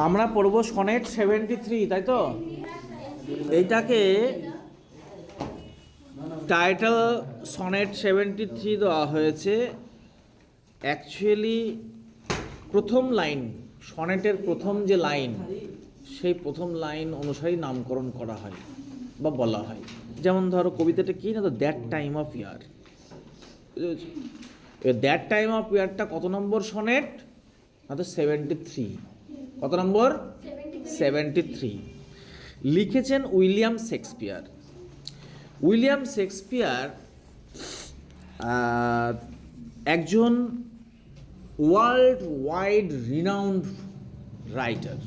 আমরা পড়ব সনেট 73, তাই তো? এইটাকে টাইটেল সনেট 73 দেওয়া হয়েছে। অ্যাকচুয়ালি প্রথম লাইন, সনেটের প্রথম যে লাইন, সেই প্রথম লাইন অনুসারেই নামকরণ করা হয় বা বলা হয়। যেমন ধরো কবিতাটা কি না, তো that time of year. That time of ইয়ারটা কত নম্বর সনেট? না তো 73। কত নম্বর? 73। লিখেছেন উইলিয়াম শেক্সপিয়ার। উইলিয়াম শেক্সপিয়ার একজন ওয়ার্ল্ড ওয়াইড রিনাউন্ড রাইটার,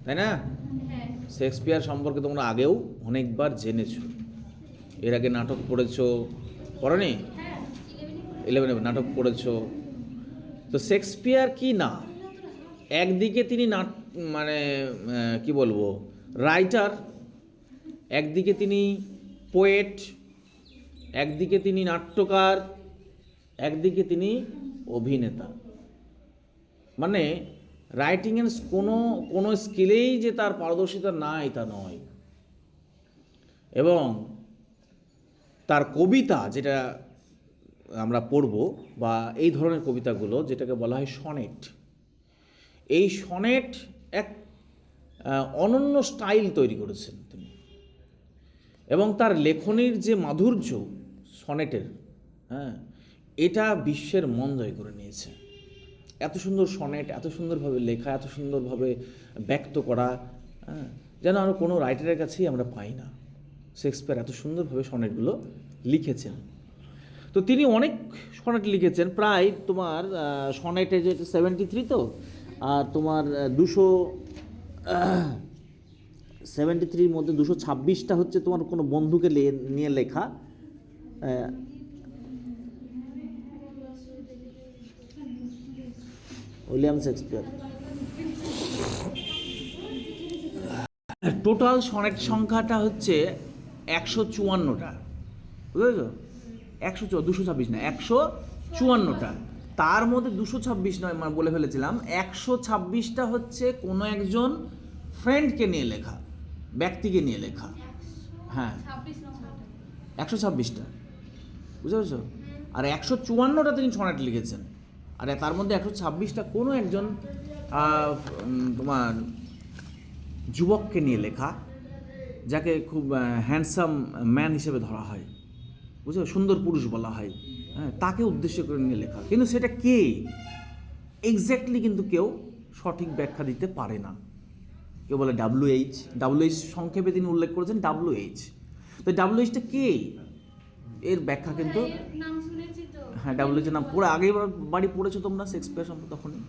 তাই না? শেক্সপিয়ার সম্পর্কে তোমরা আগেও অনেকবার জেনেছ। এর আগে নাটক পড়েছো, পড়োনি? 11 নাটক পড়েছো। তো শেক্সপিয়ার কি না, একদিকে তিনি মানে কি বলবো, রাইটার, একদিকে তিনি পোয়েট, একদিকে তিনি নাট্যকার, একদিকে তিনি অভিনেতা। মানে রাইটিংয়ের কোনো স্কিলেই যে তার পারদর্শিতা নাই তা নয়। এবং তার কবিতা, যেটা আমরা পড়ব, বা এই ধরনের কবিতাগুলো যেটাকে বলা হয় সনেট, এই সনেট এক অনন্য স্টাইল তৈরি করেছেন তিনি। এবং তার লেখনীর যে মাধুর্য সনেটের, এটা বিশ্বের মন জয় করে নিয়েছে। এত সুন্দর সনেট, এত সুন্দরভাবে লেখা, এত সুন্দরভাবে ব্যক্ত করা, যেন আরও কোনো রাইটারের কাছেই আমরা পাই না। শেক্সপিয়ার এত সুন্দরভাবে সনেটগুলো লিখেছেন। তো তিনি অনেক সনেট লিখেছেন, প্রায় তোমার সনেটে যে 73, তো আর তোমার 273 মধ্যে 226টা হচ্ছে তোমার কোনো বন্ধুকে নিয়ে লেখা। উইলিয়াম শেক্সপিয়ার টোটাল সনেট সংখ্যাটা হচ্ছে 154টা, বুঝেছ? 226 না, 154টা। তার মধ্যে 226 নয়, বলে ফেলেছিলাম, 126টা হচ্ছে কোনো একজন ফ্রেন্ডকে নিয়ে লেখা, ব্যক্তিকে নিয়ে লেখা। হ্যাঁ, 126টা, বুঝতে পেরেছ? আর 154টা তিনি সনেট লিখেছেন। আর তার মধ্যে 126টা কোনো একজন তোমার যুবককে নিয়ে লেখা, যাকে খুব হ্যান্ডসাম ম্যান হিসেবে ধরা হয়, বুঝলো, সুন্দর পুরুষ বলা হয়, তাকে উদ্দেশ্য করে নিয়ে লেখা। কিন্তু সেটা কে এক্স্যাক্টলি কিন্তু কেউ সঠিক ব্যাখ্যা দিতে পারে না। কেউ বলে ডাব্লিউএইচ সংক্ষেপে তিনি উল্লেখ করেছেন ডাব্লিউএইচ। তো ডাব্লিউএইচটা কে, এর ব্যাখ্যা কিন্তু, হ্যাঁ, ডাব্লিউএইচের নাম পড়ে আগেই বাড়ি পড়েছো তোমরা শেক্সপিয়ার সম্পর্কে, তখনই,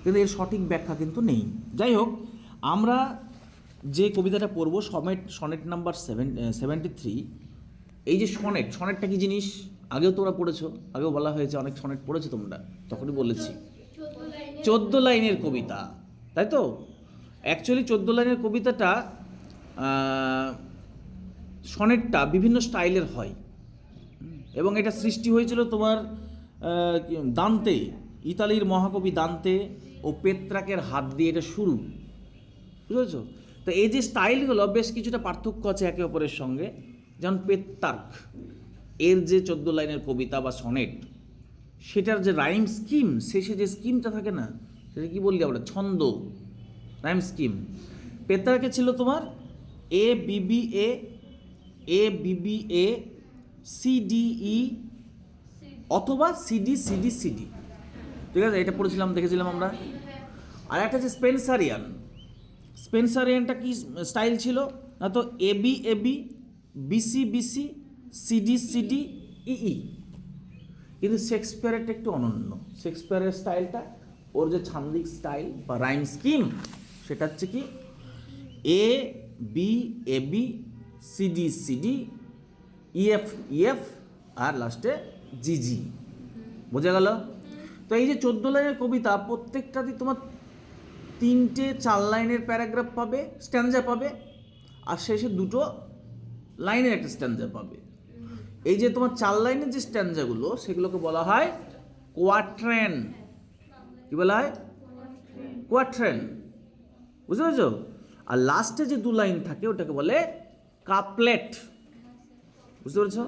কিন্তু এর সঠিক ব্যাখ্যা কিন্তু নেই। যাই হোক, আমরা যে কবিতাটা পড়বো সনেট নাম্বার 73। এই যে সনেটটা কি জিনিস আগেও তোমরা পড়েছো, আগেও বলা হয়েছে, অনেক সনেট পড়েছো তোমরা, তখনই বলেছি 14 লাইনের কবিতা, তাই তো? অ্যাকচুয়ালি 14 লাইনের কবিতাটা, সনেটটা বিভিন্ন স্টাইলের হয়। এবং এটা সৃষ্টি হয়েছিল তোমার দান্তে, ইতালির মহাকবি দান্তে ও পেত্রাকের হাত দিয়ে এটা শুরু, বুঝেছো? তো এই যে স্টাইলগুলো বেশ কিছুটা পার্থক্য আছে একে অপরের সঙ্গে। যেমন পেত্রার্ক এর যে 14 লাইনের কবিতা বা সনেট, সেটার যে রাইম স্কিম, শেষে যে স্কিমটা থাকে না, সেটা কি বললি আমরা, ছন্দ, রাইম স্কিম। পেত্রার্কে ছিল তোমার এ সিডিই অথবা সিডি, ঠিক আছে? এটা পড়েছিলাম, দেখেছিলাম আমরা। আর একটা যে স্পেন্সারিয়ানটা কি স্টাইল ছিল না, তো এবি, বিসি, সিডি, ই। কিন্তু শেক্সপিয়ারেরটা একটু অনন্য। শেক্সপিয়ারের স্টাইলটা, ওর যে ছান্দিক স্টাইল বা রাইম স্কিম, সেটা হচ্ছে কি এবি, সিডি, ইএফ, আর লাস্টে জি। বোঝা গেল? তো এই যে 14 লাইনের কবিতা, প্রত্যেকটাতেই তোমার 3-4 লাইনের প্যারাগ্রাফ পাবে, স্ট্যানজা পাবে, আর শেষে 2 লাইনের একটা স্ট্যানজা পাবে। এই যে তোমার 4 লাইনের যে স্ট্যানজাগুলো, সেগুলোকে বলা হয় কোয়াট্রেন। কি বলা হয়? কোয়াট্রেন, বুঝতে পেরেছো? আর লাস্টে যে 2 লাইন থাকে ওটাকে বলে কাপলেট, বুঝতে পেরেছো?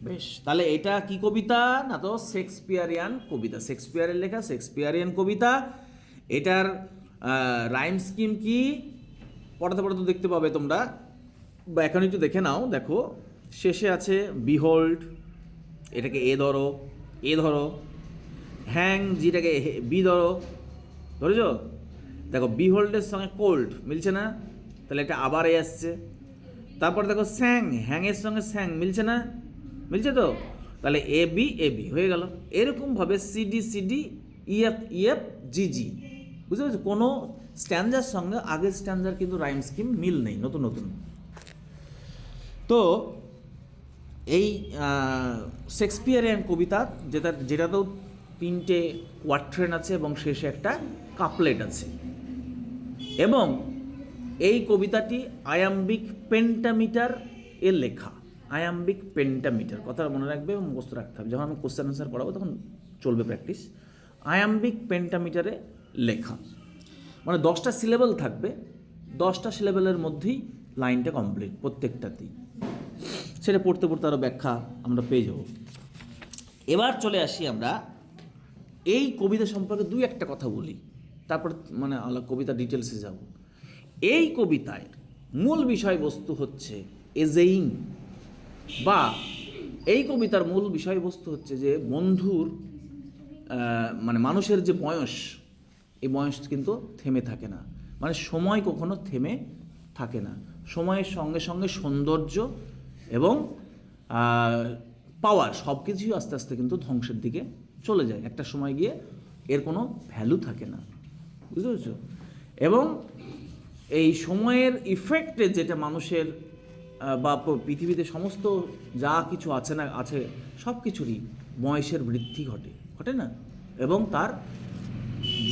বেশ, তাহলে এটা কি কবিতা? না তো শেক্সপিয়ারিয়ান কবিতা, শেক্সপিয়ারের লেখা শেক্সপিয়ারিয়ান কবিতা। এটার রাইম স্কিম কি পড়াতে পড়াতে দেখতে পাবে তোমরা, বা এখন একটু দেখে নাও। দেখো শেষে আছে বিহোল্ড, এটাকে এ ধরো, এ ধরো, হ্যাং যেটাকে বি ধরো, ধরেছ? দেখো বিহোল্ডের সঙ্গে কোল্ড মিলছে না, তাহলে এটা আবার এ আসছে। তারপর দেখো স্যাং, হ্যাংয়ের সঙ্গে স্যাং মিলছে না, মিলছে তো, তাহলে এ বি হয়ে গেল। এরকমভাবে সিডি সিডি ইএফ ইএফ জিজি, বুঝতে পেরেছো? কোনো স্ট্যান্ডার সঙ্গে আগের স্ট্যান্ডার কিন্তু রাইম স্কিম মিল নেই, নতুন নতুন। তো এই শেক্সপিয়ারিয়ান কবিতা যেটাতেও 3টে কোয়াট্রেন আছে এবং শেষে একটা কাপলেট আছে। এবং এই কবিতাটি আয়াম্বিক পেন্টামিটার এর লেখা। আয়াম্বিক পেন্টামিটার কথাটা মনে রাখবে এবং মুখস্থ রাখতে হবে, যখন আমি কোশ্চেন আনসার পড়াবো তখন চলবে প্র্যাকটিস। আয়াম্বিক পেন্টামিটারে লেখা, মানে 10টা সিলেবল থাকবে, 10টা সিলেবলের মধ্যেই লাইনটা কমপ্লিট প্রত্যেকটাতেই। সেটা পড়তে পড়তে আরও ব্যাখ্যা আমরা পেয়ে যাব। এবার চলে আসি আমরা এই কবিতা সম্পর্কে 2-একটা কথা বলি, তারপর মানে কবিতা ডিটেলসে যাব। এই কবিতায় মূল বিষয়বস্তু হচ্ছে এজেইং, বা এই কবিতার মূল বিষয়বস্তু হচ্ছে যে বন্ধুর মানে মানুষের যে বয়স, এই বয়স কিন্তু থেমে থাকে না, মানে সময় কখনো থেমে থাকে না। সময়ের সঙ্গে সঙ্গে সৌন্দর্য এবং পাওয়ার সব কিছুই আস্তে আস্তে কিন্তু ধ্বংসের দিকে চলে যায়, একটা সময় গিয়ে এর কোনো ভ্যালু থাকে না, বুঝতে পেরেছো? এবং এই সময়ের ইফেক্টে যেটা মানুষের বা পৃথিবীতে সমস্ত যা কিছু আছে না আছে সব কিছুরই বয়সের বৃদ্ধি ঘটে না, এবং তার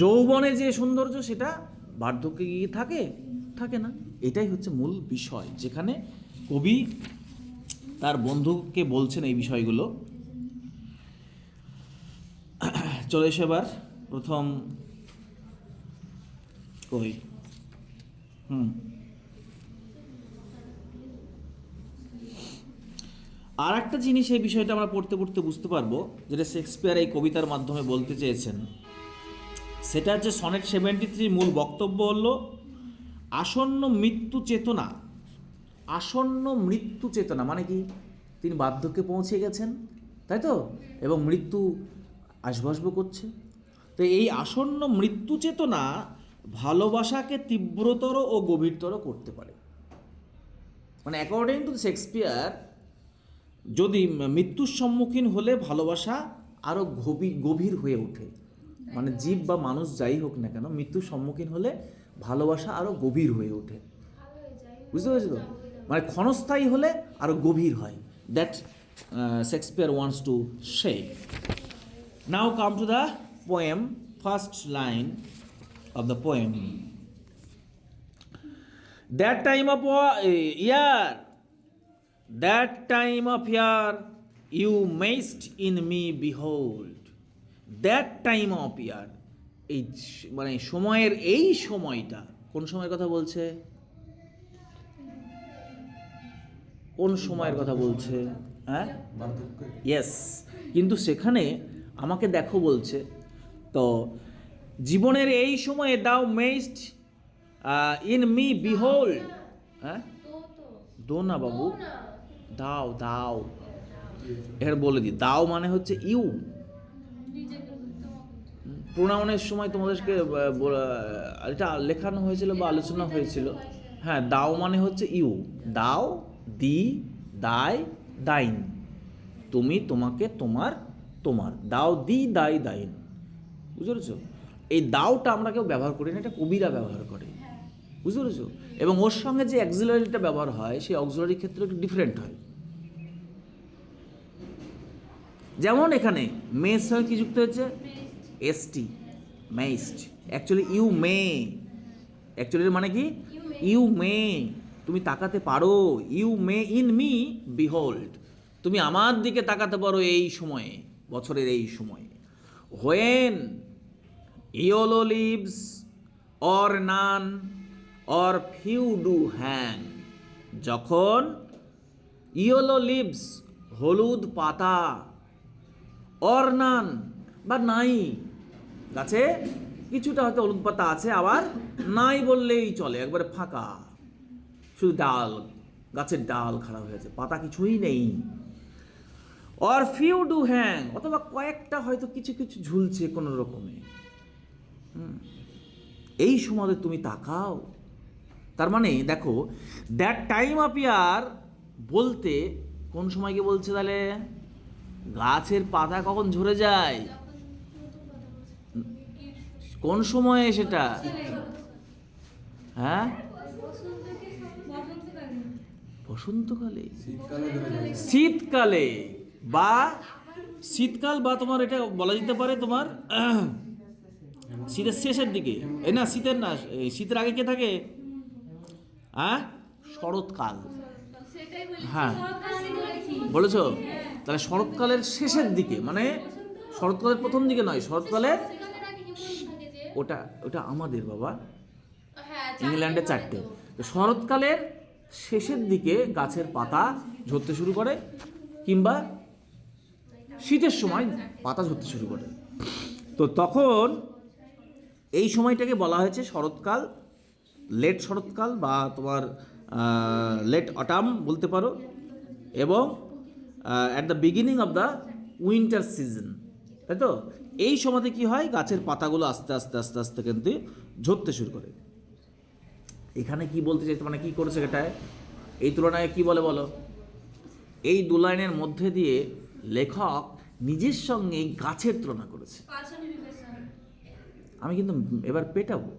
যৌবনে যে সৌন্দর্য সেটা বার্ধক্যে গিয়ে থাকে না। এটাই হচ্ছে মূল বিষয়, যেখানে কবি তার বন্ধুকে বলছেন এই বিষয়গুলো। চলে এসে এবার প্রথম কই আর একটা জিনিস, এই বিষয়টা আমরা পড়তে পড়তে বুঝতে পারবো, যেটা শেক্সপিয়ার এই কবিতার মাধ্যমে বলতে চেয়েছেন, সেটা হচ্ছে সনেট 73 মূল বক্তব্য হলো আসন্ন মৃত্যু চেতনা। আসন্ন মৃত্যু চেতনা মানে কি? তিনি বার্ধক্যে পৌঁছে গেছেন, তাই তো, এবং মৃত্যু আসবাসব করছে। তো এই আসন্ন মৃত্যু চেতনা ভালোবাসাকে তীব্রতর ও গভীরতর করতে পারে। মানে অ্যাকর্ডিং টু শেক্সপিয়ার, যদি মৃত্যুর সম্মুখীন হলে ভালোবাসা আরও গভীর হয়ে ওঠে। মানে জীব বা মানুষ যাই হোক না কেন, মৃত্যুর সম্মুখীন হলে ভালোবাসা আরও গভীর হয়ে ওঠে, বুঝতে পেরেছো তো? মানে ক্ষণস্থায়ী হলে আরও গভীর হয়। That Shakespeare wants to say. Now come to the poem, first line of the poem. That time of year, that time of year, you mayst in me behold. That time of year, এই মানে সময়ের এই সময়টা, কোন সময়ের কথা বলছে? কোন সময়ের কথা বলছে? হ্যাঁ, ইয়েস। কিন্তু সেখানে আমাকে দেখো বলছে, তো জীবনের এই সময়ে দাও মেস্ট ইন মি বিহোল্ড। হ্যাঁ, দো না বাবু, দাও এখানে বলে দিই, দাও মানে হচ্ছে ইউ। প্রোনাউনের সময় তোমাদেরকে এটা লেখানো হয়েছিল বা আলোচনা হয়েছিল। হ্যাঁ, দাও মানে হচ্ছে ইউ, দাও, দি, দায়, দাইন, তুমি, তোমাকে, তোমার, দাও, দি, দাই, দাইন, বুঝতে পেরেছো? এই দাওটা আমরা কেউ ব্যবহার করি না, এটা কবিরা ব্যবহার করে, বুঝতে পেরেছো? এবং ওর সঙ্গে যে অক্সিলারিটা ব্যবহার হয়, সেই অক্সিলারির ক্ষেত্রে একটু ডিফারেন্ট হয়। যেমন এখানে মেয়ের সঙ্গে কি যুক্ত হয়েছে? এসটি, মেস্ট। অ্যাকচুয়ালি ইউ মে, অ্যাকচুয়ালি মানে কি? ইউ মে, তুমি তাকাতে পারো। You may in me behold, তুমি আমার দিকে তাকাতে পারো এই সময়ে, বছরের এই সময়ে। When yellow leaves or none or few do hang, যখন yellow leaves হলুদ পাতা or none বা নাই, গাছে কিছুটা হয়তো হলুদ পাতা আছে, আবার নাই বললেই চলে, একবারে ফাঁকা, শুধু ডাল, গাছের ডাল খারাপ হয়েছে, পাতা কিছুই নেই। or few do hang, অথবা কয়েকটা হয়তো কিছু কিছু ঝুলছে কোনো রকমে। এই সময় তুমি তাকাও। তার মানে দেখো, দ্যাট টাইম অ্যাপিয়ার বলতে কোন সময়কে বলছে তাহলে? গাছের পাতা কখন ঝরে যায়, কোন সময়ে সেটা? হ্যাঁ, বসন্তকালে, শীতকালে, বা শীতকাল, বা তোমার এটা বলা যেতে পারে তোমার শীতের শেষের দিকে, এই না শীতের না, শীতের আগে কে থাকে? হ্যাঁ, শরৎকাল। হ্যাঁ বলেছো, তাহলে শরৎকালের শেষের দিকে, মানে শরৎকালের প্রথম দিকে নয়, শরৎকালের ওটা ওটা আমাদের বাবা ইংল্যান্ডে 4টে। তো শরৎকালের শেষের দিকে গাছের পাতা ঝরতে শুরু করে, কিংবা শীতের সময় পাতা ঝরতে শুরু করে। তো তখন এই সময়টাকে বলা হয়েছে শরৎকাল, লেট শরৎকাল, বা তোমার লেট অটাম বলতে পারো, এবং at the beginning of the winter season, তাই তো? এই সময়তে কি হয়, গাছের পাতাগুলো আস্তে আস্তে আস্তে আস্তে কিন্তু ঝরতে শুরু করে। এখানে কি বলতে চাইছে, মানে কি করেছে এটায়, এই তুলনায় কি বলে বলো? এই দু লাইনের মধ্যে দিয়ে লেখক নিজের সঙ্গে এই গাছের তুলনা করেছে। আমি কিন্তু এবার পেটাবো,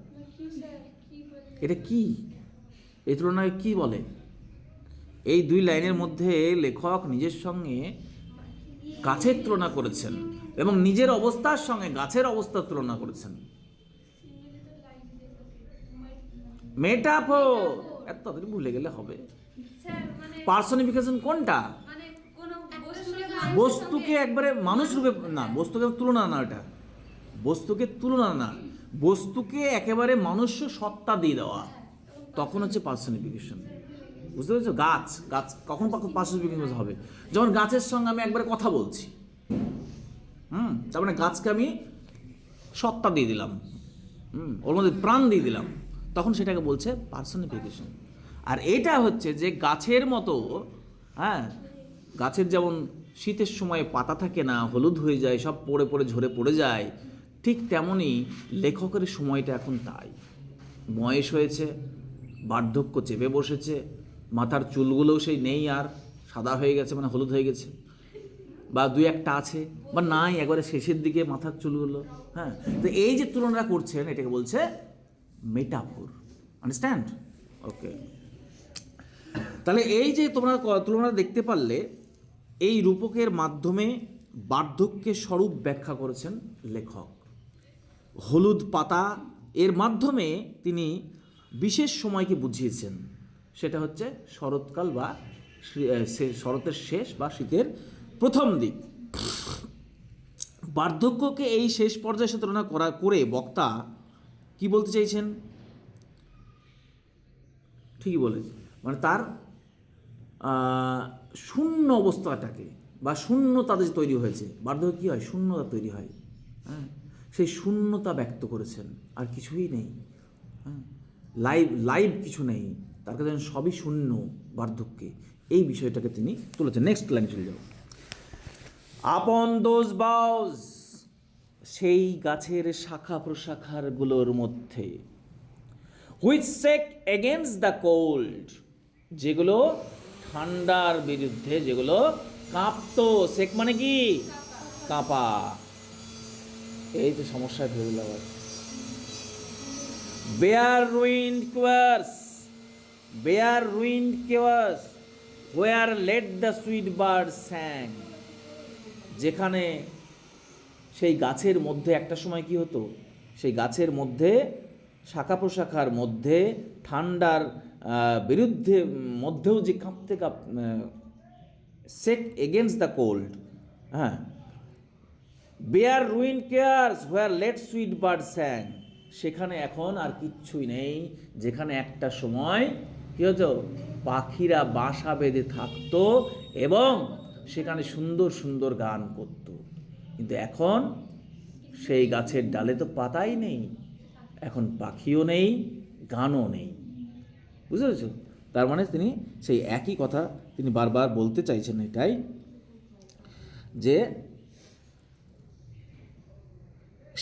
এটা কি, এই তুলনায় কি বলে? এই দুই লাইনের মধ্যে লেখক নিজের সঙ্গে গাছের তুলনা করেছেন, এবং নিজের অবস্থার সঙ্গে গাছের অবস্থার তুলনা করেছেন। মেটাফোর, এত ভুলে গেলে হবে? পার্সনিফিকেশন কোনটা? বস্তুকে একবারে মানুষ রূপে না, বস্তুকে তুলনা না, এটা বস্তুকে তুলনা না, বস্তুকে একেবারে মনুষ্য সত্তা দিয়ে দেওয়া, তখন হচ্ছে পার্সনিফিকেশন। বুঝতে পেরেছো? গাছ গাছ কখন পার্সনিফিকেশন হবে? যেমন গাছের সঙ্গে আমি একবারে কথা বলছি, তার মানে গাছকে আমি সত্তা দিয়ে দিলাম, ওর মধ্যে প্রাণ দিয়ে দিলাম, তখন সেটাকে বলছে পার্সনিফিকেশন। আর এটা হচ্ছে যে গাছের মতো, হ্যাঁ, গাছের যেমন শীতের সময় পাতা থাকে না, হলুদ হয়ে যায়, সব পড়ে পড়ে ঝরে পড়ে যায়, ঠিক তেমনই লেখকের সময়টা এখন তাই। বয়স হয়েছে, বার্ধক্য চেপে বসেছে, মাথার চুলগুলোও সেই নেই, আর সাদা হয়ে গেছে, মানে হলুদ হয়ে গেছে, বা দুই একটা আছে, বা নাই, একবারে শেষের দিকে মাথার চুলগুলো। হ্যাঁ, তো এই যে তুলনা করছেন, এটাকে বলছে মেটাফোর। আন্ডারস্ট্যান্ড? ওকে, তাহলে এই যে তোমরা তুলনা দেখতে পারলে, এই রূপকের মাধ্যমে বার্ধক্যের স্বরূপ ব্যাখ্যা করেছেন লেখক। হলুদ পাতা এর মাধ্যমে তিনি বিশেষ সময়কে বুঝিয়েছেন, সেটা হচ্ছে শরৎকাল, বা শরতের শেষ বা শীতের প্রথম দিক। বার্ধক্যকে এই শেষ পর্যায়ে তুলনা করে বক্তা কি বলতে চাইছেন? ঠিকই বলে, মানে তার শূন্য অবস্থাটাকে, বা শূন্যতা যে তৈরি হয়েছে, বার্ধক্য কী হয়, শূন্যতা তৈরি হয়, হ্যাঁ, সেই শূন্যতা ব্যক্ত করেছেন, আর কিছুই নেই, হ্যাঁ, লাইভ কিছু নেই, তার কাছে সবই শূন্য বার্ধক্যে, এই বিষয়টাকে তিনি তুলেছেন। নেক্সট লাইন চলে যাও। আপন দোজ বাউজ, সেই গাছের শাখা প্রশাখারগুলোর মধ্যে, which shake against the cold, যেগুলো ঠান্ডার বিরুদ্ধে, যেগুলো কাঁপতো। সেক মানে কি? কাঁপা। এই তো সমস্যায় ফেলে আবার। Bare ruined choirs, bare ruined choirs where late the sweet bird sang, যেখানে সেই গাছের মধ্যে একটা সময় কি হতো, সেই গাছের মধ্যে শাখা প্রশাখার মধ্যে ঠান্ডার বিরুদ্ধে মধ্যেও যে কাঁপতে সেক এগেনস্ট দ্য কোল্ড, হ্যাঁ, বেয়ার রুইন কেয়ার্স হোয়ার লেট সুইট বার্ড স্যাং, সেখানে এখন আর কিচ্ছুই নেই, যেখানে একটা সময় কী হতো, পাখিরা বাসা বেঁধে থাকতো এবং সেখানে সুন্দর সুন্দর গান করত। কিন্তু এখন সেই গাছের ডালে তো পাতাই নেই, এখন পাখিও নেই, গানও নেই। বুঝতে পেরেছ? তার মানে তিনি সেই একই কথা তিনি বারবার বলতে চাইছেন, এটাই যে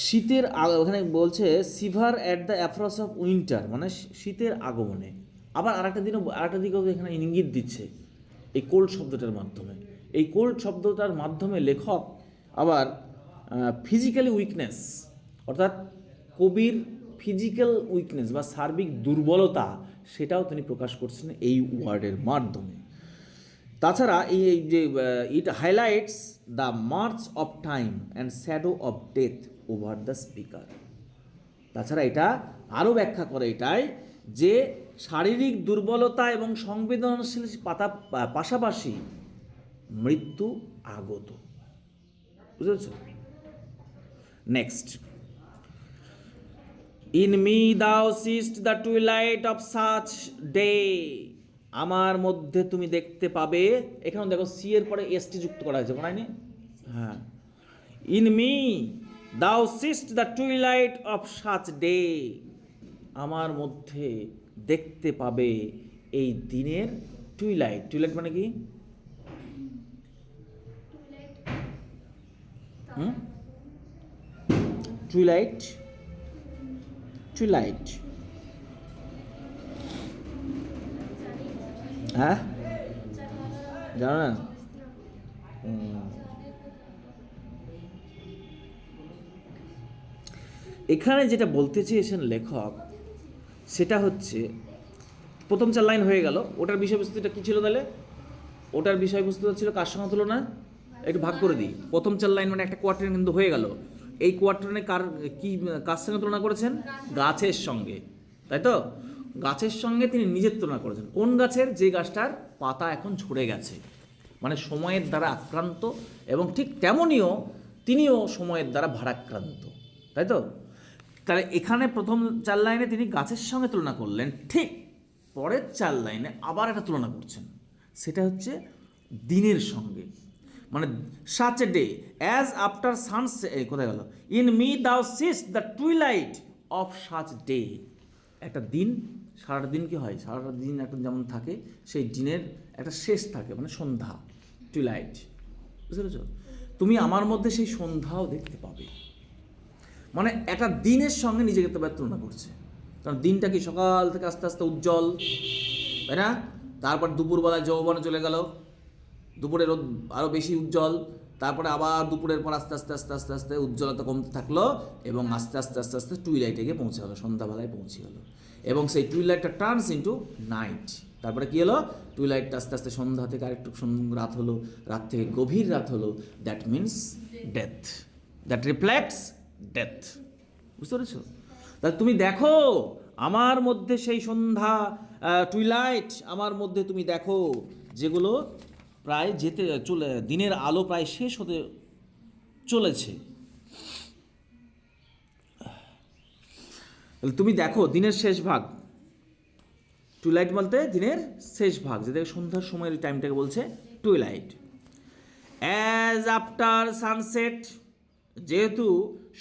শীতের ওখানে বলছে sever at the approach of winter, মানে শীতের আগমনে। আবার আরেকটা দিকেও এখানে ইঙ্গিত দিচ্ছে এই কোল্ড শব্দটার মাধ্যমে। এই কোল্ড শব্দটার মাধ্যমে লেখক আবার ফিজিক্যালি উইকনেস, অর্থাৎ কবির ফিজিক্যাল উইকনেস বা সার্বিক দুর্বলতা, সেটাও তিনি প্রকাশ করছেন এই ওয়ার্ডের মাধ্যমে। তাছাড়া এই যে it highlights the march of time and shadow of death over the speaker. তাছাড়া এটা আরও ব্যাখ্যা করে এটাই যে শারীরিক দুর্বলতা এবং সংবেদনশীল পাশাপাশি মৃত্যু আগত। বুঝেছ? নেক্সট, ইন মি দাও cyst the twilight of such day, আমার মধ্যে তুমি দেখতে পাবে, এখানে দেখো সি এর পরে এসটি যুক্ত করা হয়েছে, মনে হয়নি? হ্যাঁ, ইন মি দাও cyst the twilight of such day, আমার মধ্যে দেখতে পাবে এই দিনের টুইলাইট। টুইলাইট মানে কি? টুইলাইট, টুইলাইট, হ্যাঁ জানো না? এখানে যেটা বলতে চেয়েছেন লেখক সেটা হচ্ছে, প্রথম 4 লাইন হয়ে গেল, ওটার বিষয়বস্তুটা কী ছিল তাহলে? ওটার বিষয়বস্তুটা ছিল কার সঙ্গে তুলনা? একটু ভাগ করে দিই। প্রথম 4 লাইন মানে একটা কোয়ার্টার কিন্তু হয়ে গেল। এই কোয়ার্টারে কার সঙ্গে তুলনা করেছেন? গাছের সঙ্গে, তাই তো? গাছের সঙ্গে তিনি নিজের তুলনা করেছেন। কোন গাছের? যে গাছটার পাতা এখন ঝরে গেছে, মানে সময়ের দ্বারা আক্রান্ত, এবং ঠিক তেমনিও তিনিও সময়ের দ্বারা ভারাক্রান্ত, তাই তো? তাহলে এখানে প্রথম 4 লাইনে তিনি গাছের সঙ্গে তুলনা করলেন, ঠিক পরের 4 লাইনে আবার একটা তুলনা করছেন, সেটা হচ্ছে দিনের সঙ্গে। মানে such a day as after sunset, কোথায় গেল? ইন মি দাও cyst the twilight of such day, একটা দিন, সারাটা দিন কি হয়? সারাটা দিন একটা যেমন থাকে, সেই দিনের একটা শেষ থাকে, মানে সন্ধ্যা, টুইলাইট। বুঝতে পেরেছ? তুমি আমার মধ্যে সেই সন্ধ্যাও দেখতে পাবে, মানে একটা দিনের সঙ্গে নিজেকে তো তুলনা করছে। কারণ দিনটা কি সকাল থেকে আস্তে আস্তে উজ্জ্বল, তাই না? তারপর দুপুরবেলায় যৌবনে চলে গেল, দুপুরে রোদ আরও বেশি উজ্জ্বল, তারপরে আবার দুপুরের পর আস্তে আস্তে আস্তে আস্তে আস্তে উজ্জ্বলতা কমতে থাকলো, এবং আস্তে আস্তে আস্তে আস্তে টুইলাইটে গিয়ে পৌঁছে গেলো, সন্ধ্যাবেলায় পৌঁছে গেলো, এবং সেই টুইলাইটটা টার্নস ইন্টু নাইট। তারপরে কী হলো? টুইলাইটটা আস্তে আস্তে সন্ধ্যা থেকে আরেকটু রাত হলো, রাত থেকে গভীর রাত হলো, that means death, that reflects death. বুঝতে পেরেছো? তাহলে তুমি দেখো আমার মধ্যে সেই সন্ধ্যা, টুইলাইট আমার মধ্যে তুমি দেখো, যেগুলো প্রায় দিনের আলো প্রায় শেষ হতে চলেছে। তুমি দেখো দিনের শেষ ভাগ, টুইলাইট বলতে দিনের শেষ ভাগ, যেটাকে সন্ধ্যার সময়ের টাইমটাকে বলছে টুইলাইট। অ্যাজ আফটার সানসেট, যেহেতু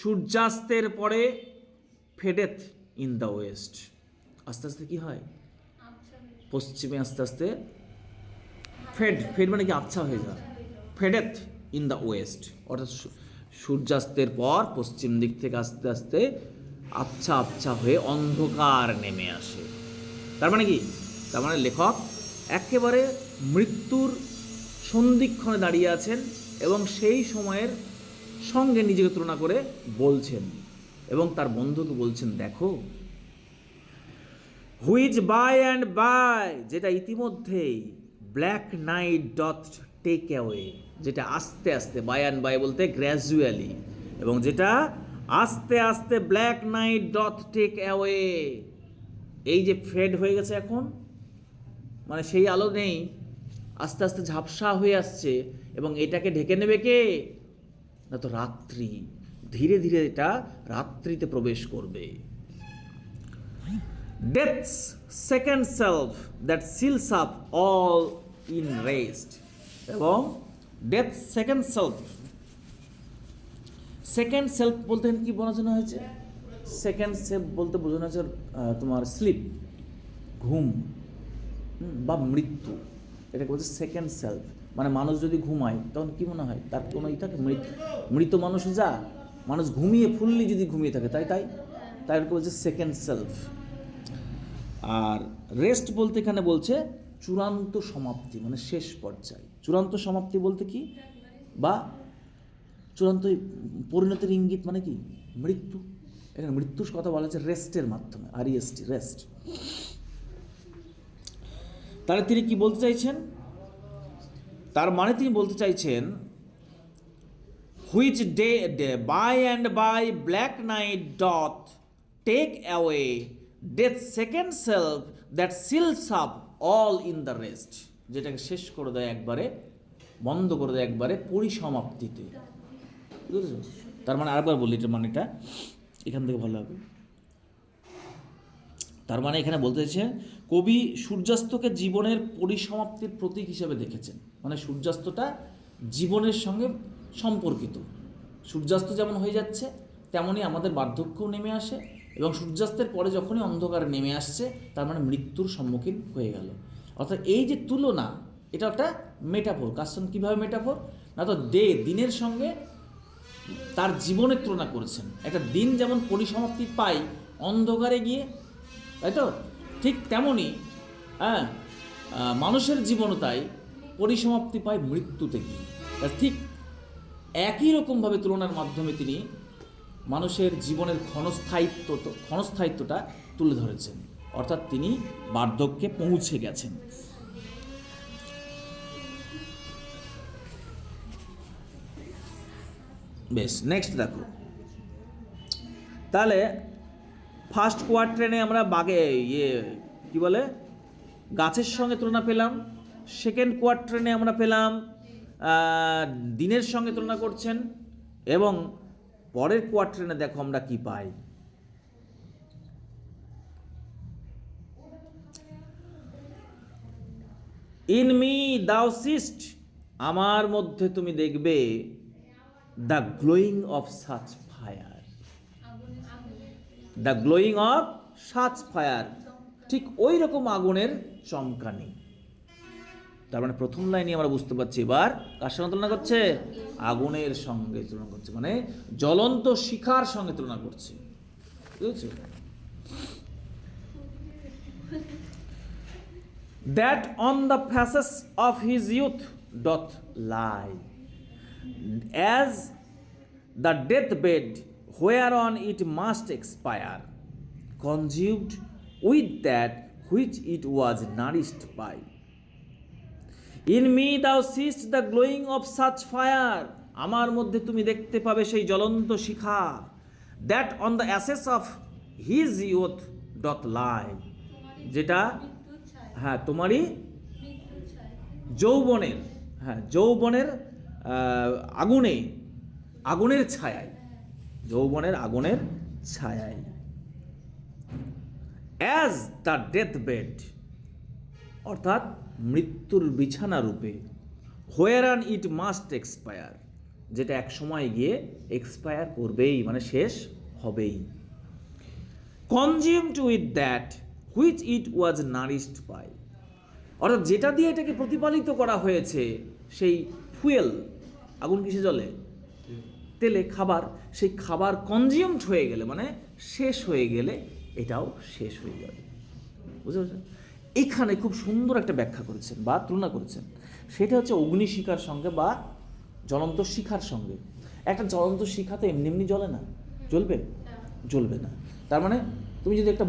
সূর্যাস্তের পরে, ফেডেথ ইন দ্য ওয়েস্ট, আস্তে আস্তে কি হয়? পশ্চিমে আস্তে আস্তে ফেড মানে কি? আবছা হয়ে যায়। ফেডেথ ইন দ্য ওয়েস্ট, অর্থাৎ সূর্যাস্তের পর পশ্চিম দিক থেকে আস্তে আস্তে আবছা আবছা হয়ে অন্ধকার নেমে আসে। তার মানে কি? তার মানে লেখক একেবারে মৃত্যুর সন্ধিক্ষণে দাঁড়িয়ে আছেন, এবং সেই সময়ের সঙ্গে নিজেকে তুলনা করে বলছেন, এবং তার বন্ধুকে বলছেন, দেখো হুইচ বাই অ্যান্ড বাই, যেটা ইতিমধ্যেই black night doth take away, যেটা আস্তে আস্তে, বাই অ্যান্ড বাই বলতে গ্র্যাজুয়ালি, এবং যেটা আস্তে আস্তে black night doth take away, এই যে ফেড হয়ে গেছে এখন, মানে সেই আলো নেই, আস্তে আস্তে ঝাপসা হয়ে আসছে, এবং এটাকে ঢেকে নেবে কে? না তো রাত্রি, ধীরে ধীরে এটা রাত্রিতে প্রবেশ করবে। Death's second self that seals up all in rest. এবং death second self, second self বলতে কি বোঝানো হয়েছে? সেকেন্ড সেলফ বলতে বোঝানো হয়েছে তোমার স্লিপ, ঘুম বা মৃত্যু। এটাকে বলছে সেকেন্ড সেলফ। মানে মানুষ যদি ঘুমায় তখন কি মনে হয় তার কোনো থাকে মৃত মানুষ যা মানুষ ঘুমিয়ে ফুললি যদি ঘুমিয়ে থাকে তাই তাই বলছে সেকেন্ড সেলফ। আর রেস্ট বলতে এখানে বলছে চূড়ান্ত সমাপ্তি, মানে শেষ পর্যায়ে। চূড়ান্ত সমাপ্তি বলতে কি, বা চূড়ান্ত পরিণতির ইঙ্গিত মানে কি? মৃত্যু। এখানে মৃত্যুর কথা বলা হচ্ছে রেস্টের মাধ্যমে, REST, রেস্ট। তাহলে তিনি কি বলতে চাইছেন? তার মানে তিনি বলতে চাইছেন which day by and by black night doth take away death second self that seals up all in the rest, যেটাকে শেষ করে দেয় একবারে, বন্ধ করে দেয় একবারে পরিসমাপ্তিতে। বুঝেছো? তার মানে আরেকবার বলি এটা মানেটা এখান থেকে ভালো হবে। তার মানে এখানে বলতে চাইছে কবি সূর্যাস্তকে জীবনের পরিসমাপ্তির প্রতীক হিসেবে দেখেছেন। মানে সূর্যাস্তটা জীবনের সঙ্গে সম্পর্কিত। সূর্যাস্ত যেমন হয়ে যাচ্ছে তেমনই আমাদের বার্ধক্যও নেমে আসে, এবং সূর্যাস্তের পরে যখনই অন্ধকার নেমে আসছে তার মানে মৃত্যুর সম্মুখীন হয়ে গেল। অর্থাৎ এই যে তুলনা, এটা একটা মেটাফোর। কার সঙ্গে কীভাবে মেটাফোর? না তো দিনের সঙ্গে তার জীবনের তুলনা করেছেন। একটা দিন যেমন পরিসমাপ্তি পায় অন্ধকারে গিয়ে, তাই তো ঠিক তেমনই মানুষের জীবনও তাই পরিসমাপ্তি পায় মৃত্যুতে গিয়ে। ঠিক একই রকমভাবে তুলনার মাধ্যমে তিনি মানুষের জীবনের ক্ষণস্থায়িত্বটা তুলে ধরেছেন। অর্থাৎ তিনি বার্ধক্যে পৌঁছে গেছেন। বেশ, নেক্সট দেখো। তাহলে ফার্স্ট কোয়ার্ট্রেনে আমরা কি বলে গাছের সঙ্গে তুলনা পেলাম। সেকেন্ড কোয়ার্ট্রেনে আমরা পেলাম দিনের সঙ্গে তুলনা করছেন, এবং পরের কোয়ার্ট্রেনে দেখো আমরা কি পাই। ইন মি দাও সিস্ট, আমার মধ্যে তুমি দেখবে the glowing of such fire. The glowing of such fire, ঠিক ওই রকম আগুনের চমকানি। তার মানে প্রথম লাইনে আমরা বুঝতে পারছি এবার কার সঙ্গে তুলনা করছে? আগুনের সঙ্গে তুলনা করছে, মানে জ্বলন্ত শিখার সঙ্গে তুলনা করছে। বুঝেছো? That on the faces of his youth ডথ lie as the death bed whereon it must expire, consumed with that which it was nourished by. In me thou seest the glowing of such fire, আমার মধ্যে তুমি দেখতে পাবে সেই জ্বলন্ত শিখা। That on the ashes of his youth doth lie, যেটা তোমারই যৌবনের আগুনের ছায়ায়, যৌবনের আগুনের ছায়ায়। অ্যাজ দ্য ডেথ বেড, অর্থাৎ মৃত্যুর বিছানা রূপে। হোয়ারান ইট মাস্ট এক্সপায়ার, যেটা এক সময় গিয়ে এক্সপায়ার করবেই, মানে শেষ হবেই। Consumed with that which it was nourished by, অর্থাৎ যেটা দিয়ে এটাকে প্রতিপালিত করা হয়েছে, সেই ফুয়েল, আগুন কিসে জ্বলে? তেলে, খাবার। সেই খাবার কনজিউমড হয়ে গেলে, মানে শেষ হয়ে গেলে, এটাও শেষ হয়ে যাবে। বুঝতে পারছেন? এখানে খুব সুন্দর একটা ব্যাখ্যা করেছেন বা তুলনা করেছেন। সেটা হচ্ছে অগ্নিশিখার সঙ্গে বা জ্বলন্ত শিখার সঙ্গে। একটা জ্বলন্ত শিখা তো এমনি এমনি জ্বলে না, জ্বলবে না। তার মানে তুমি যদি একটা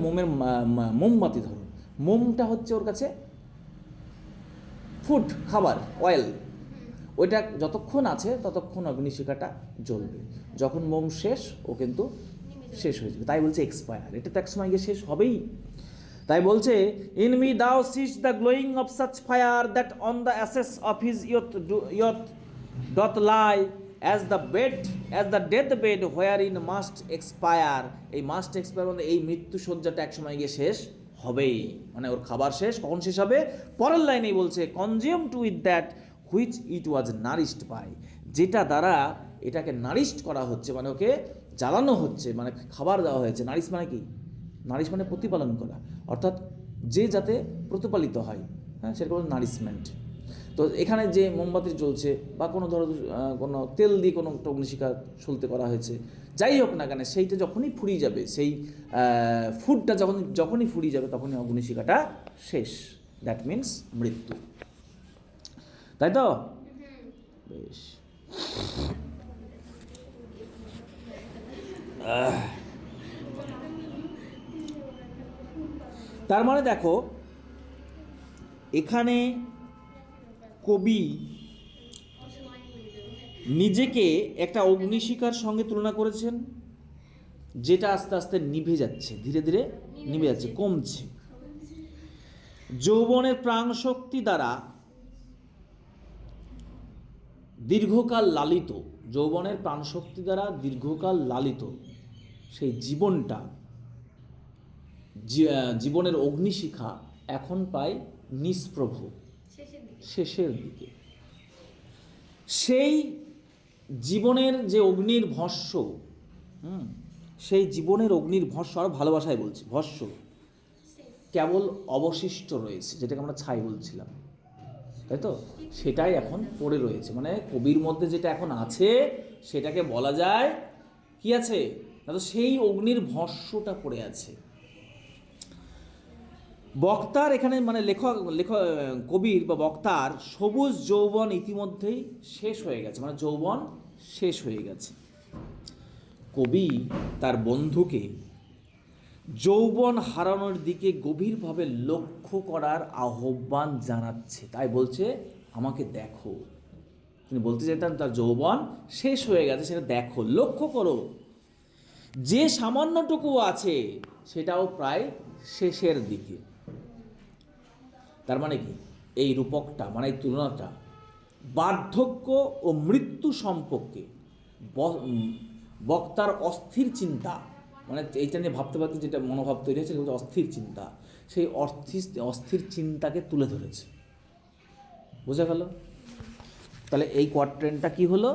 মোমবাতি ধরো, মোমটা হচ্ছে ওর কাছে ফুড, খাবার, অয়েল। ওইটা যতক্ষণ আছে ততক্ষণ অগ্নিশিখাটা জ্বলবে। যখন মোম শেষ, ও কিন্তু শেষ হয়ে যাবে। তাই বলছে এক্সপায়ার, এটা তো এক সময় গিয়ে শেষ হবেই। তাই বলছে in me thou seest the glowing of such fire that on the ashes of his youth doth lie as the deathbed where in must expire, এই মাস্ট এক্সপায়ার মানে এই মৃত্যুসজ্জাটা একসময় গিয়ে শেষ হবেই, মানে ওর খাবার শেষ, কখন শেষ হবে? পরের লাইনেই বলছে consumed with that which it was nourished by, যেটা দ্বারা এটাকে নারিশড করা হচ্ছে, মানে ওকে জ্বালানো হচ্ছে, মানে খাবার দেওয়া হয়েছে। নারিশ মানে কি? নারিশ মানে প্রতিপালন করা, অর্থাৎ যে যাতে প্রতিপালিত হয়, হ্যাঁ, সেরকম নারিশমেন্ট। তো এখানে যে মোমবাতি জ্বলছে বা কোনো ধরো কোনো তেল দিয়ে কোনো একটা অগ্নিশিখা সলতে করা হয়েছে, যাই হোক না কেন, সেইটা যখনই ফুরিয়ে যাবে, সেই ফুডটা যখনই ফুরিয়ে যাবে, তখনই অগ্নিশিখাটা শেষ। দ্যাট মিনস মৃত্যু, তাই তো? বেশ, তার মানে দেখো এখানে কবি নিজেকে একটা অগ্নিশিখার সঙ্গে তুলনা করেছেন, যেটা আস্তে আস্তে নিভে যাচ্ছে, ধীরে ধীরে নিভে যাচ্ছে, কমছে। যৌবনের প্রাণশক্তি দ্বারা দীর্ঘকাল লালিত, যৌবনের প্রাণশক্তি দ্বারা দীর্ঘকাল লালিত সেই জীবনটা, জীবনের অগ্নিশিখা এখন পায় নিষ্প্রভ, শেষের দিকে। সেই জীবনের যে অগ্নির ভস্য, সেই জীবনের অগ্নির ভস্য, আর ভালোবাসায় বলছি ভস্য, কেবল অবশিষ্ট রয়েছে, যেটাকে আমরা ছাই বলছিলাম, তাই তো? সেটাই এখন পড়ে রয়েছে, মানে কবির মধ্যে যেটা এখন আছে সেটাকে বলা যায় কি আছে না, তো সেই অগ্নির ভস্যটা পড়ে আছে। বক্তার এখানে মানে কবির বা বক্তার সবুজ যৌবন ইতিমধ্যেই শেষ হয়ে গেছে, মানে যৌবন শেষ হয়ে গেছে। কবি তার বন্ধুকে যৌবন হারানোর দিকে গভীরভাবে লক্ষ্য করার আহ্বান জানাচ্ছে, তাই বলছে আমাকে দেখো। তিনি বলতে চাইতেন তার যৌবন শেষ হয়ে গেছে, সেটা দেখো, লক্ষ্য করো। যে সামান্যটুকু আছে সেটাও প্রায় শেষের দিকে। তার মানে কি? এই রূপকটা, মানে এই তুলনাটা বার্ধক্য ও মৃত্যু সম্পর্কে বক্তার অস্থির চিন্তা, মানে এইটা নিয়ে ভাবতে ভাবতে যেটা মনোভাব তৈরি হয়েছে সেটা অস্থির চিন্তা, সেই অস্থির চিন্তাকে তুলে ধরেছে। বোঝা গেল? তাহলে এই কোয়াট্রেনটা কি হলো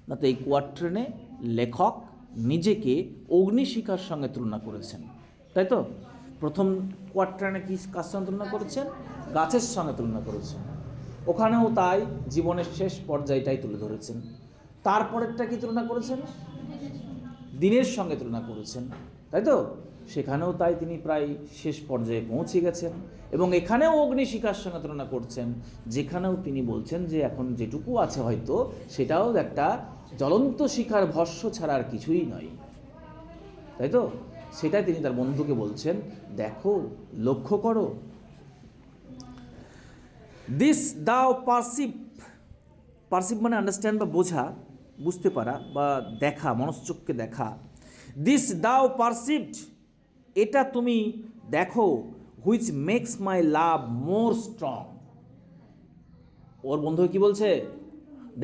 না, তো এই কোয়াট্রেনে লেখক নিজেকে অগ্নিশিখার সঙ্গে তুলনা করেছেন, তাই তো? প্রথম কোয়াট্রেনে কি কার সঙ্গে তুলনা করেছেন? গাছের সঙ্গে তুলনা করেছেন, ওখানেও তাই জীবনের শেষ পর্যায়টাই তুলে ধরেছেন। তারপরেরটা কি তুলনা করেছেন? দিনের সঙ্গে তুলনা করেছেন, তাই তো? সেখানেও তাই তিনি প্রায় শেষ পর্যায়ে পৌঁছে গেছেন। এবং এখানেও অগ্নিশিখার সঙ্গে তুলনা করছেন, যেখানেও তিনি বলছেন যে এখন যেটুকু আছে হয়তো সেটাও একটা জ্বলন্ত শিখার ভস্য ছাড়া আর কিছুই নয়, তাই তো? সেটাই তিনি তার বন্ধুকে বলছেন, দেখো, লক্ষ্য করো। দিস দাও পারসিভ মানে আন্ডারস্ট্যান্ড বা বোঝা, বুঝতে পারা বা দেখা, মনশ্চক্ষে দেখা। দিস দাও পারসিভড, এটা তুমি দেখো, which makes my love more strong. ওর বন্ধু কি বলছে?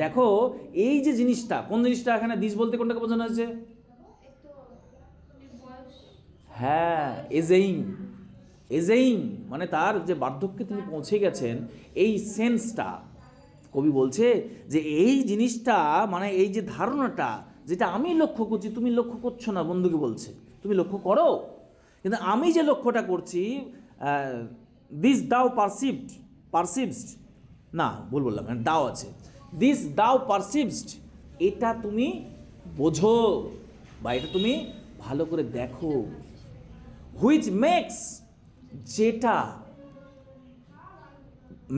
দেখো এই যে জিনিসটা, কোন জিনিসটা এখানে দিস বলতে কোনটাকে বোঝানো হয়েছে? হ্যাঁ, এজেইং মানে তার যে বার্ধক্যে তিনি পৌঁছে গেছেন, এই সেন্সটা কবি বলছে যে এই জিনিসটা, মানে এই যে ধারণাটা, যেটা আমি লক্ষ্য করছি তুমি লক্ষ্য করছো না, বন্ধুকে বলছে তুমি লক্ষ্য করো, কিন্তু আমি যে লক্ষ্যটা করছি, দিস দাও পারসিভড না, ভুল বললাম, দাও আছে, দিস দাও পারসিভড, এটা তুমি বোঝো বা এটা তুমি ভালো করে দেখো। হুইচ মেক্স, যেটা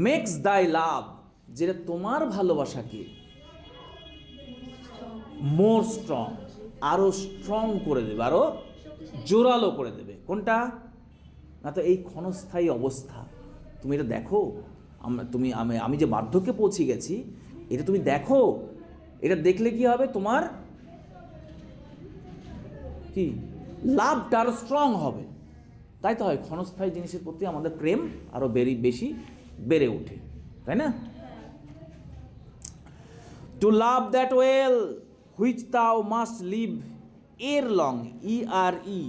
মেক্স দাই লাভ, যেটা তোমার ভালোবাসাকে মোর স্ট্রং, আরো স্ট্রং করে দেবে, আরো জোরালো করে দেবে। কোনটা না, তো এই ক্ষণস্থায়ী অবস্থা, তুমি এটা দেখো, আমি যে বার্ধক্যে পৌঁছে গেছি এটা তুমি দেখো। এটা দেখলে কি হবে? তোমার কি লাভটা আরো স্ট্রং হবে, তাই তো হয়। ক্ষণস্থায়ী জিনিসের প্রতি আমাদের প্রেম আরো বেশি বেড়ে ওঠে, তাই না? To love that well which thou must leave ere long, ERE,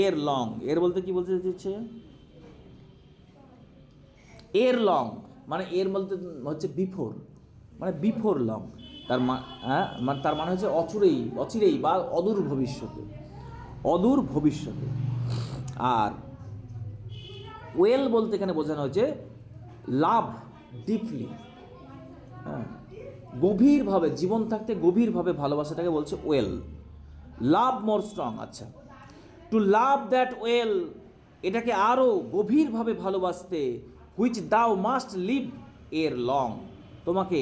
ere long, ere বলতে কি বলতে চাইছে? এর লং মানে এর বলতে হচ্ছে বিফোর, মানে বিফোর লং, তার মানে তার মানে হচ্ছে অচিরেই বা অদূর ভবিষ্যতে, অদূর ভবিষ্যতে। আর ওয়েল বলতে এখানে বোঝানো হয়েছে লাভ ডিপলি, হ্যাঁ, গভীরভাবে, জীবন থাকতে গভীরভাবে ভালোবাসাটাকে বলছে ওয়েল। লাভ মোর স্ট্রং, আচ্ছা, টু লাভ দ্যাট ওয়েল, এটাকে আরও গভীরভাবে ভালোবাসতে, which thou must leave ere long, তোমাকে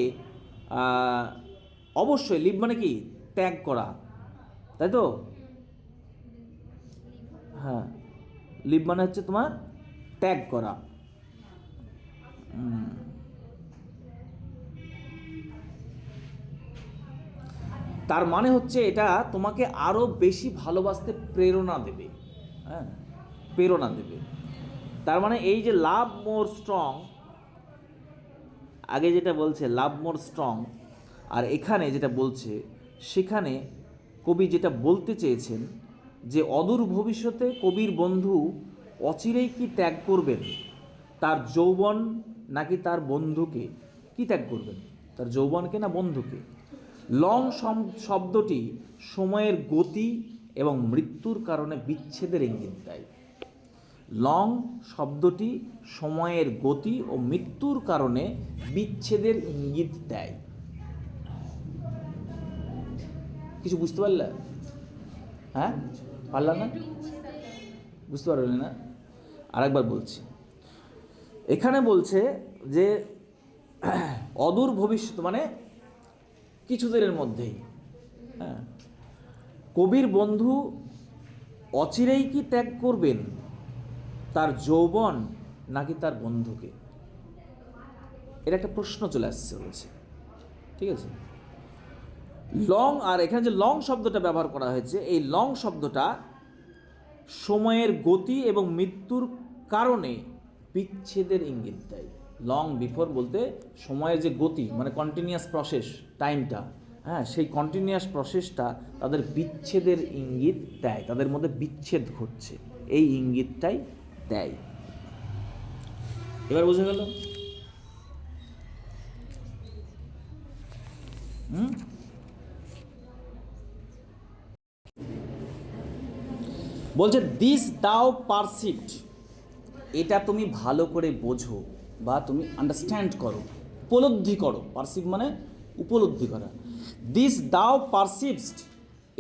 অবশ্যই, লিভ মানে কি ত্যাগ করা, তাই তো? হ্যাঁ, লিভ মানে হচ্ছে তোমার ত্যাগ করা। তার মানে হচ্ছে এটা তোমাকে আরও বেশি ভালোবাসতে প্রেরণা দেবে, হ্যাঁ, প্রেরণা দেবে। তার মানে এই যে লাভ মোর স্ট্রং, আগে যেটা বলছে লাভ মোর স্ট্রং, আর এখানে যেটা বলছে, সেখানে কবি যেটা বলতে চেয়েছেন যে অদূর ভবিষ্যতে কবির বন্ধু অচিরেই কি ত্যাগ করবেন, তার যৌবন নাকি তার বন্ধুকে? কি ত্যাগ করবেন, তার যৌবনকে না বন্ধুকে? লং শব্দটি সময়ের গতি এবং মৃত্যুর কারণে বিচ্ছেদের ইঙ্গিত দেয়। লং শব্দটি সময়ের গতি ও মৃত্যুর কারণে বিচ্ছেদের ইঙ্গিত দেয়। কিছু বুঝতে পারলে? হ্যাঁ, পারলাম না? বুঝতে পারলে না? আরেকবার বলছি, এখানে বলছে যে অদূর ভবিষ্যৎ মানে কিছুদিনের মধ্যেই, হ্যাঁ, কবির বন্ধু অচিরেই কি ত্যাগ করবেন, তার যৌবন নাকি তার বন্ধুকে? এটা একটা প্রশ্ন চলে আসছে বলছে, ঠিক আছে? লং, আর এখানে যে লং শব্দটা ব্যবহার করা হয়েছে, এই লং শব্দটা সময়ের গতি এবং মৃত্যুর কারণে বিচ্ছেদের ইঙ্গিত দেয়। লং বিফোর বলতে সময়ের যে গতি মানে কন্টিনিউয়াস প্রসেস, টাইমটা, হ্যাঁ, সেই কন্টিনিউয়াস প্রসেসটা তাদের বিচ্ছেদের ইঙ্গিত দেয়, তাদের মধ্যে বিচ্ছেদ ঘটছে, এই ইঙ্গিতটাই দেয়। এবার বোঝা গেল? বলছে দিস দাও পারসিভড, এটা তুমি ভালো করে বোঝো বা তুমি আন্ডারস্ট্যান্ড করো, উপলব্ধি করো। পারসিভ মানে উপলব্ধি করা। দিস দাও পারসিভড,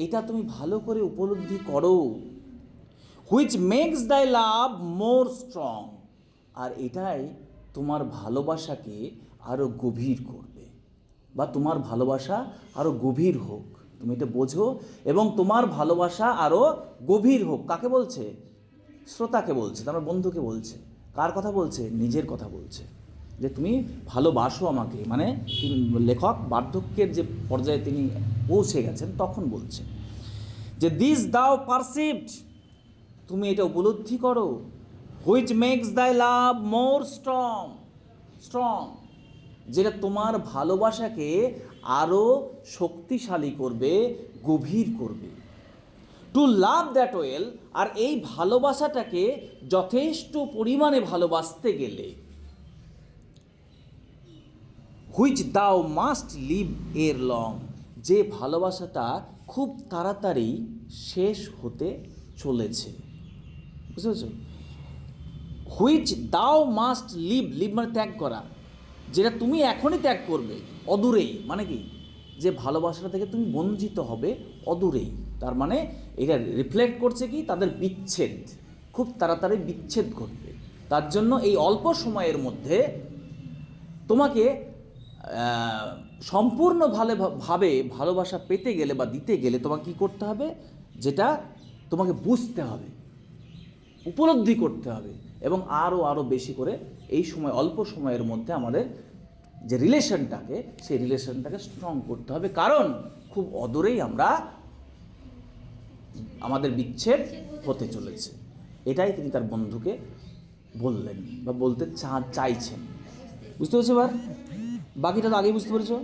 এটা তুমি ভালো করে উপলব্ধি করো। হুইচ মেক্স দাই লাভ মোর স্ট্রং, আর এটাই তোমার ভালোবাসাকে আরও গভীর করবে, বা তোমার ভালোবাসা আরও গভীর হোক, তুমি এটা বোঝো এবং তোমার ভালোবাসা আরও গভীর হোক। কাকে বলছে? শ্রোতাকে বলছে, তোমার বন্ধুকে বলছে। কার কথা বলছে? নিজের কথা বলছে, যে তুমি ভালোবাসো আমাকে, মানে লেখক বার্ধক্যের যে পর্যায়ে তিনি পৌঁছে গেছেন তখন বলছে যে দিস দাও পারসিভড, তুমি এটা উপলব্ধি করো। হুইচ মেক্স দাই লাভ মোর স্ট্রং, স্ট্রং, যেটা তোমার ভালোবাসাকে আরও শক্তিশালী করবে, গভীর করবে। টু লাভ দ্যাট ওয়েল, আর এই ভালোবাসাটাকে যথেষ্ট পরিমাণে ভালোবাসতে গেলে, which thou must leave ere long, যে ভালোবাসাটা খুব তাড়াতাড়ি শেষ হতে চলেছে। বুঝতে পারছো? Which thou must leave, leave মানে ত্যাগ করা, যেটা তুমি এখনই ত্যাগ করবে অদূরেই, মানে কি যে ভালোবাসাটা থেকে তুমি বঞ্চিত হবে অদূরেই। তার মানে এটা রিফ্লেক্ট করছে কি, তাদের বিচ্ছেদ, খুব তাড়াতাড়ি বিচ্ছেদ ঘটবে। তার জন্য এই অল্প সময়ের মধ্যে তোমাকে সম্পূর্ণ ভাবে ভালোবাসা পেতে গেলে বা দিতে গেলে তোমাকে কী করতে হবে, যেটা তোমাকে বুঝতে হবে, উপলব্ধি করতে হবে, এবং আরও বেশি করে এই সময়, অল্প সময়ের মধ্যে আমাদের যে রিলেশনটাকে, সেই রিলেশনটাকে স্ট্রং করতে হবে। কারণ খুব অদূরেই আমাদের বিচ্ছেদ হতে চলেছে। এটাই তিনি তার বন্ধুকে বললেন বা বলতে চাইছেন। বুঝতে পেরেছো? এবার বাকিটা তো আগেই বুঝতে পেরেছো।